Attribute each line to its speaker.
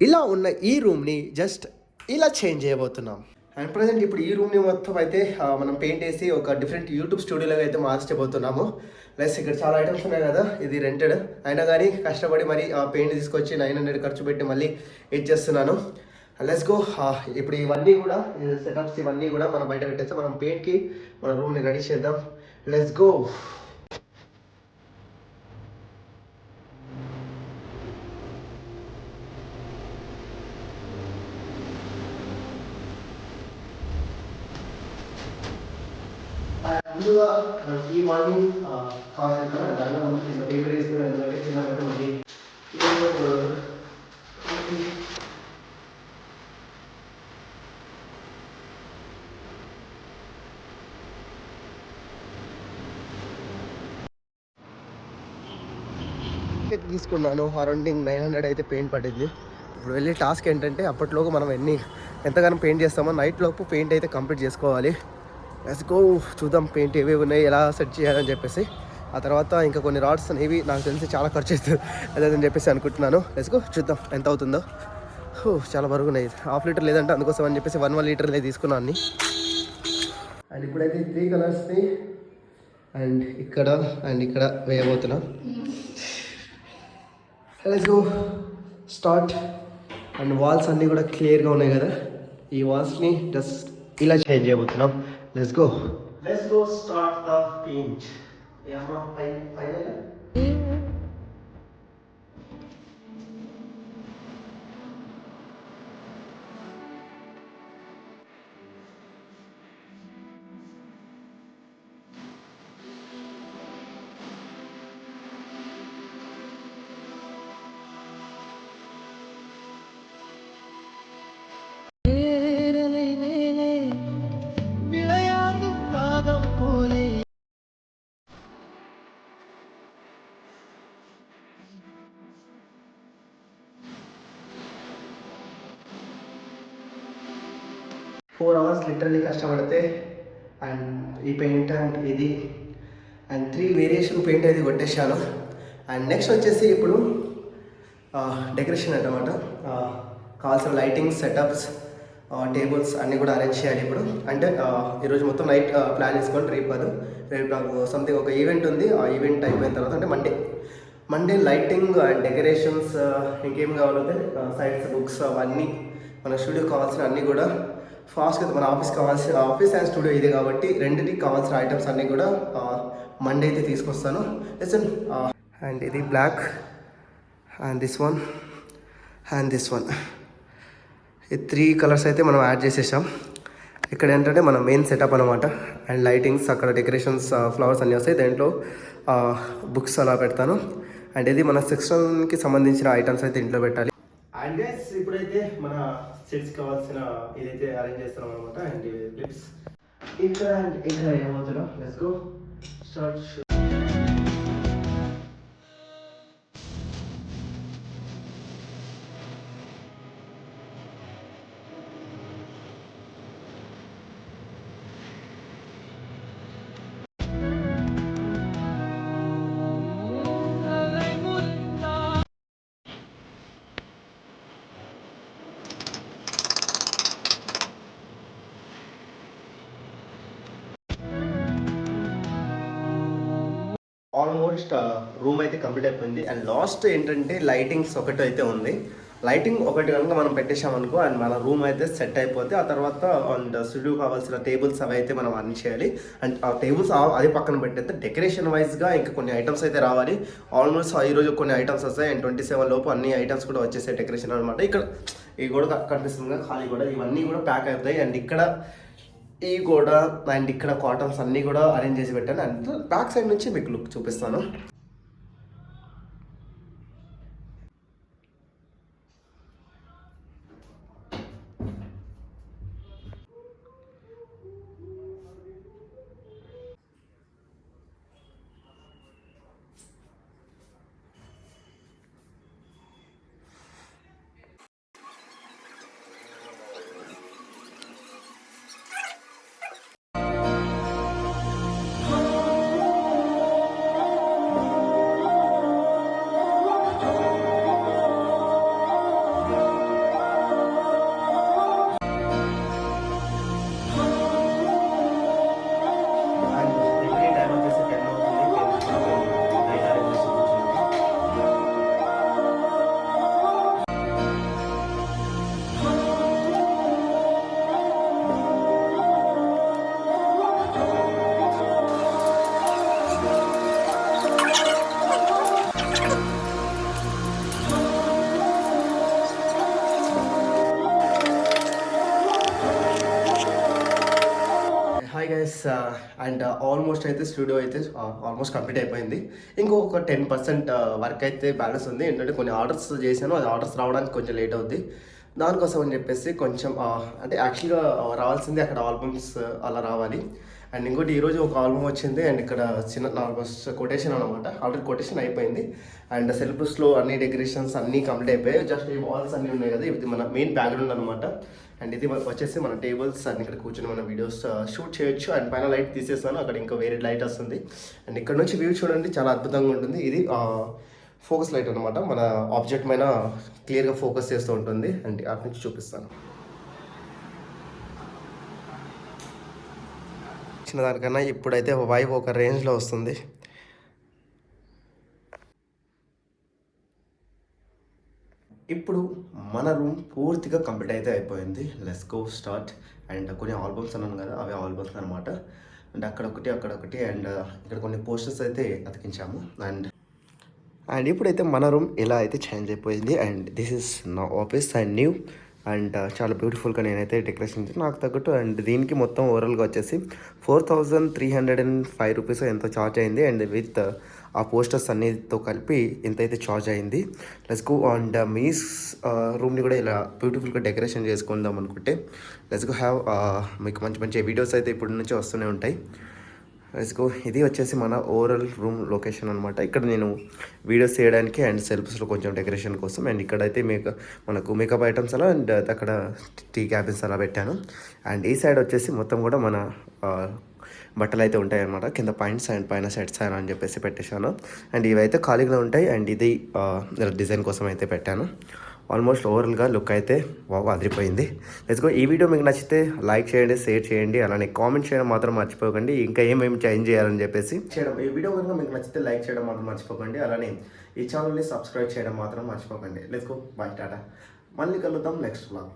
Speaker 1: ఇలా ఉన్న ఈ రూమ్ని జస్ట్ ఇలా చేంజ్ చేయబోతున్నాం. అండ్ ప్రజెంట్ ఇప్పుడు ఈ రూమ్ని మొత్తం అయితే మనం పెయింట్ వేసి ఒక డిఫరెంట్ యూట్యూబ్ స్టూడియోలో అయితే మార్చబోతున్నాము. ప్లస్ ఇక్కడ చాలా ఐటమ్స్ ఉన్నాయి కదా, ఇది రెంటెడ్ అయినా కానీ కష్టపడి మరి పెయింట్ తీసుకొచ్చి 900 ఖర్చు పెట్టి మళ్ళీ ఇది చేస్తున్నాను. Let's go. ఇప్పుడు ఇవన్నీ కూడా సెటప్స్ ఇవన్నీ కూడా మనం బయట పెట్టేస్తే మనం పెయింట్కి మన రూమ్ని రెడీ చేద్దాం. Let's go. ముందుగా ఈ మార్నింగ్ కావాలి కదా, దానిలో చిన్న పేపర్ వేసుకుని ఎందుకంటే చిన్న మళ్ళీ తీసుకున్నాను. అరౌండింగ్ 900 అయితే పెయింట్ పడింది. ఇప్పుడు వెళ్ళి టాస్క్ ఏంటంటే అప్పట్లోకి మనం ఎంతగానో పెయింట్ చేస్తామో నైట్ లోపు పెయింట్ అయితే కంప్లీట్ చేసుకోవాలి. Let's go. చూద్దాం పెయింట్ ఏవేవి ఉన్నాయి, ఎలా సెట్ చేయాలని చెప్పేసి. ఆ తర్వాత ఇంకా కొన్ని రాడ్స్ అనేవి నాకు తెలిసి చాలా ఖర్చు అవుతుంది అదేదని చెప్పేసి అనుకుంటున్నాను. లెట్స్ గో, చూద్దాం ఎంత అవుతుందో. చాలా బరువు ఉన్నాయి, 1/2 లీటర్ లేదంటే అందుకోసం అని చెప్పేసి 1 లీటర్లే తీసుకున్నాను అన్ని. అండ్ ఇప్పుడైతే 3 కలర్స్ని అండ్ ఇక్కడ వేయబోతున్నా. Let's go start. And walls అన్నీ కూడా క్లియర్గా ఉన్నాయి కదా, ఈ వాల్స్ని జస్ట్ ఇలా చేంజ్ చేయబోతున్నాం. Let's go start the paint. Four hours literally కష్టపడితే అండ్ ఈ పెయింట్ అండ్ ఇది అండ్ 3 వేరియేషన్ పెయింట్ అయితే కొట్టేశాను. అండ్ నెక్స్ట్ వచ్చేసి ఇప్పుడు డెకరేషన్ అన్నమాట. కావాల్సిన లైటింగ్స్, సెటప్స్, టేబుల్స్ అన్నీ కూడా అరేంజ్ చేయాలి ఇప్పుడు. అంటే ఈరోజు మొత్తం నైట్ ప్లాన్ చేసుకోండి, రేపు నాకు సంథింగ్ ఒక ఈవెంట్ ఉంది. ఆ ఈవెంట్ అయిపోయిన తర్వాత అంటే మండే లైటింగ్ అండ్ డెకరేషన్స్, ఇంకేం కావాలంటే సైడ్స్, బుక్స్ అవన్నీ మన స్టూడియోకి కావాల్సిన అన్నీ కూడా ఫాస్ట్గా మన ఆఫీస్ అండ్ స్టూడియో ఇదే కాబట్టి రెండింటికి కావాల్సిన ఐటమ్స్ అన్నీ కూడా మండే అయితే తీసుకొస్తాను. లిసన్. అండ్ ఇది black and this one and this one, ఈ 3 కలర్స్ అయితే మనం యాడ్ చేసేసాం. ఇక్కడ ఏంటంటే మన మెయిన్ సెటప్ అనమాట. అండ్ లైటింగ్స్, అక్కడ డెకరేషన్స్, ఫ్లవర్స్ అన్నీ వస్తాయి. దాంట్లో బుక్స్ అలా పెడతాను. అండ్ ఇది మన సెక్షన్కి సంబంధించిన ఐటమ్స్ అయితే ఇంట్లో పెట్టాలి. అండ్ గైస్ ఇప్పుడైతే మన సెట్స్ కావాల్సిన ఇదైతే అరేంజ్ చేస్తున్నాం అనమాట. అండ్ క్లిప్స్ ఇక్కడ ఏమవుతున్నాం. Let's go start. Almost room అయితే కంప్లీట్ అయిపోయింది. అండ్ లాస్ట్ ఏంటంటే లైటింగ్స్ ఒకటి అయితే ఉంది. లైటింగ్ ఒకటి కనుక మనం పెట్టేసామనుకో అండ్ మన రూమ్ అయితే సెట్ అయిపోతే ఆ తర్వాత అండ్ స్టూడియో కావాల్సిన టేబుల్స్ అవి అయితే మనం అన్ని చేయాలి. అండ్ ఆ టేబుల్స్ అది పక్కన పెట్టేస్తే డెకరేషన్ వైజ్గా ఇంకా కొన్ని ఐటమ్స్ అయితే రావాలి. ఆల్మోస్ట్ ఈరోజు కొన్ని ఐటమ్స్ వస్తాయి. అండ్ 27 లోపు అన్ని ఐటమ్స్ కూడా వచ్చేసాయి డెకరేషన్ అనమాట. ఇక్కడ ఈ గోడ కనిపిస్తుంది ఖాళీ కూడా, ఇవన్నీ కూడా ప్యాక్ అవుతాయి. అండ్ ఇక్కడ ఈ గోడ అండ్ ఇక్కడ కాటన్స్ అన్నీ కూడా అరేంజ్ చేసి పెట్టాను. అండ్ బ్యాక్ సైడ్ నుంచి మీకు లుక్ చూపిస్తాను. అండ్ ఆల్మోస్ట్ అయితే స్టూడియో అయితే ఆల్మోస్ట్ కంప్లీట్ అయిపోయింది. ఇంకొక 10% వర్క్ అయితే బ్యాలెన్స్ ఉంది. ఏంటంటే కొన్ని ఆర్డర్స్ చేశాను, అది ఆర్డర్స్ రావడానికి కొంచెం లేట్ అవుద్ది. దానికోసం అని చెప్పేసి కొంచెం అంటే యాక్చువల్గా రావాల్సింది అక్కడ ఆల్బమ్స్ అలా రావాలి. అండ్ ఇంకోటి ఈరోజు ఒక ఆల్బమ్ వచ్చింది. అండ్ ఇక్కడ చిన్న ఆల్మోస్ట్ కొటేషన్ అనమాట, ఆల్రెడీ కొటేషన్ అయిపోయింది. అండ్ సెల్ఫ్స్లో అన్ని డెకరేషన్స్ అన్నీ కంప్లీట్ అయిపోయాయి. జస్ట్ ఈ వాల్స్ అన్నీ ఉన్నాయి కదా, ఇది మన మెయిన్ బ్యాక్గ్రౌండ్ అనమాట. అండ్ ఇది వచ్చేసి మన టేబుల్స్ అండ్ ఇక్కడ కూర్చొని మన వీడియోస్ షూట్ చేయొచ్చు. అండ్ పైన లైట్ తీసేస్తాను, అక్కడ ఇంకా వేరే లైట్ వస్తుంది. అండ్ ఇక్కడ నుంచి వ్యూ చూడండి, చాలా అద్భుతంగా ఉంటుంది. ఇది ఫోకస్ లైట్ అనమాట, మన ఆబ్జెక్ట్ పైన క్లియర్గా ఫోకస్ చేస్తూ ఉంటుంది. అండ్ అటు నుంచి చూపిస్తాను. ఇచ్చిన దానికన్నా ఇప్పుడైతే వైబ్ ఒక రేంజ్లో వస్తుంది. ఇప్పుడు మన రూమ్ పూర్తిగా కంప్లీట్ అయితే అయిపోయింది. Let's go start. అండ్ కొన్ని ఆల్బమ్స్ అన్నాను కదా, అవి ఆల్బమ్స్ అనమాట. అండ్ అక్కడొకటి అక్కడొకటి అండ్ ఇక్కడ కొన్ని పోస్టర్స్ అయితే అతికించాము. అండ్ ఇప్పుడైతే మన రూమ్ ఇలా అయితే చేంజ్ అయిపోయింది. అండ్ దిస్ ఇస్ నా ఆఫీస్ అండ్ న్యూ అండ్ చాలా బ్యూటిఫుల్గా నేనైతే డెకరేషన్ చేసి నాకు తగ్గట్టు. అండ్ దీనికి మొత్తం ఓవరాల్గా వచ్చేసి 4305 రూపీస్ ఎంతో ఛార్జ్ అయింది. అండ్ విత్ ఆ పోస్టర్స్ అన్నిటితో కలిపి ఎంతైతే ఛార్జ్ అయింది. Let's go. అండ్ మీ రూమ్ని కూడా ఇలా బ్యూటిఫుల్గా డెకరేషన్ చేసుకుందాం అనుకుంటే లెట్స్ గో హ్యావ్. మీకు మంచి మంచి వీడియోస్ అయితే ఇప్పటి నుంచి వస్తూనే ఉంటాయి. Let's go. ఇది వచ్చేసి మన ఓవరాల్ రూమ్ లొకేషన్ అనమాట. ఇక్కడ నేను వీడియోస్ చేయడానికి అండ్ సెల్ఫ్స్లో కొంచెం డెకరేషన్ కోసం. అండ్ ఇక్కడైతే మనకు మేకప్ ఐటమ్స్ అలా అండ్ అక్కడ టీ క్యాబిన్స్ అలా పెట్టాను. అండ్ ఈ సైడ్ వచ్చేసి మొత్తం కూడా మన బట్టలు అయితే ఉంటాయి అన్నమాట. కింద పాయింట్స్ అండ్ పైన సెట్స్ అని చెప్పేసి పెట్టేశాను. అండ్ ఇవైతే ఖాళీగా ఉంటాయి. అండ్ ఇది డిజైన్ కోసం అయితే పెట్టాను. ఆల్మోస్ట్ ఓవరాల్గా లుక్ అయితే అదిరిపోయింది. Let's go. ఈ వీడియో మీకు నచ్చితే లైక్ చేయండి, షేర్ చేయండి, అలానే కామెంట్ చేయడం మాత్రం మర్చిపోకండి. ఇంకా ఏమేమి చేంజ్ చేయాలని చెప్పేసి చేయడం. ఈ వీడియో కనుక మీకు నచ్చితే లైక్ చేయడం మాత్రం మర్చిపోకండి, అలానే ఈ ఛానల్ని సబ్స్క్రైబ్ చేయడం మాత్రం మర్చిపోకండి. Let's go. బాయ్, టాటా. మళ్ళీ కలుద్దాం నెక్స్ట్ వ్లాగ్.